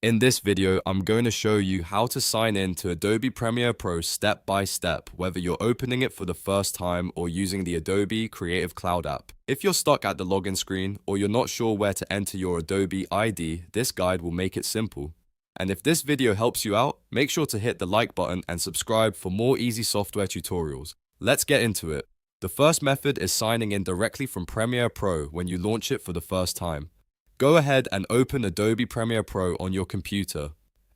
In this video, I'm going to show you how to sign in to Adobe Premiere Pro step by step, whether you're opening it for the first time or using the Adobe Creative Cloud app. If you're stuck at the login screen or you're not sure where to enter your Adobe ID, this guide will make it simple. And if this video helps you out, make sure to hit the like button and subscribe for more easy software tutorials. Let's get into it. The first method is signing in directly from Premiere Pro when you launch it for the first time. Go ahead and open Adobe Premiere Pro on your computer.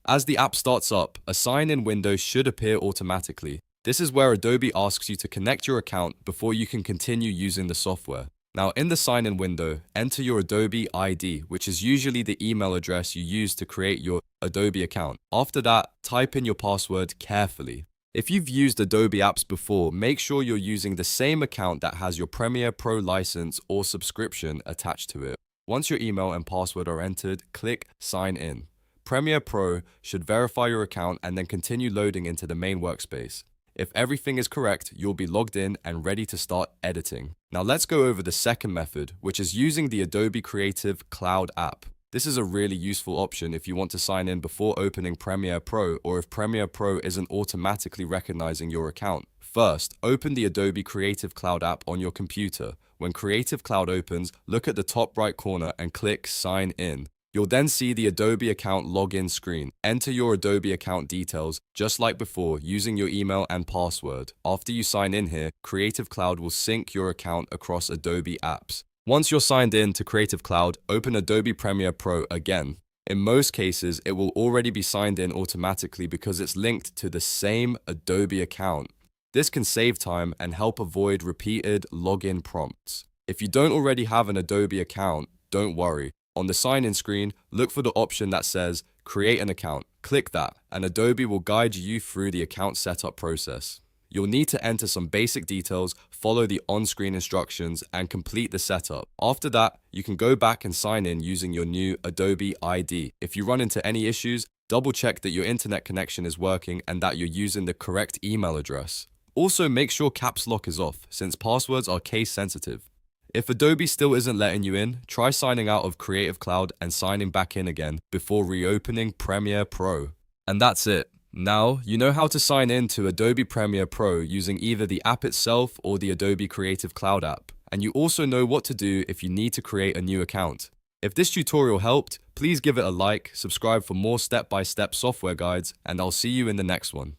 As the app starts up, a sign-in window should appear automatically. This is where Adobe asks you to connect your account before you can continue using the software. Now, in the sign-in window, enter your Adobe ID, which is usually the email address you use to create your Adobe account. After that, type in your password carefully. If you've used Adobe apps before, make sure you're using the same account that has your Premiere Pro license or subscription attached to it. Once your email and password are entered, click Sign In. Premiere Pro should verify your account and then continue loading into the main workspace. If everything is correct, you'll be logged in and ready to start editing. Now let's go over the second method, which is using the Adobe Creative Cloud app. This is a really useful option if you want to sign in before opening Premiere Pro or if Premiere Pro isn't automatically recognizing your account. First, open the Adobe Creative Cloud app on your computer. When Creative Cloud opens, look at the top right corner and click Sign In. You'll then see the Adobe account login screen. Enter your Adobe account details, just like before, using your email and password. After you sign in here, Creative Cloud will sync your account across Adobe apps. Once you're signed in to Creative Cloud, open Adobe Premiere Pro again. In most cases, it will already be signed in automatically because it's linked to the same Adobe account. This can save time and help avoid repeated login prompts. If you don't already have an Adobe account, don't worry. On the sign-in screen, look for the option that says Create an account. Click that, and Adobe will guide you through the account setup process. You'll need to enter some basic details, follow the on-screen instructions, and complete the setup. After that, you can go back and sign in using your new Adobe ID. If you run into any issues, double-check that your internet connection is working and that you're using the correct email address. Also, make sure caps lock is off, since passwords are case sensitive. If Adobe still isn't letting you in, try signing out of Creative Cloud and signing back in again before reopening Premiere Pro. And that's it. Now, you know how to sign in to Adobe Premiere Pro using either the app itself or the Adobe Creative Cloud app. And you also know what to do if you need to create a new account. If this tutorial helped, please give it a like, subscribe for more step-by-step software guides, and I'll see you in the next one.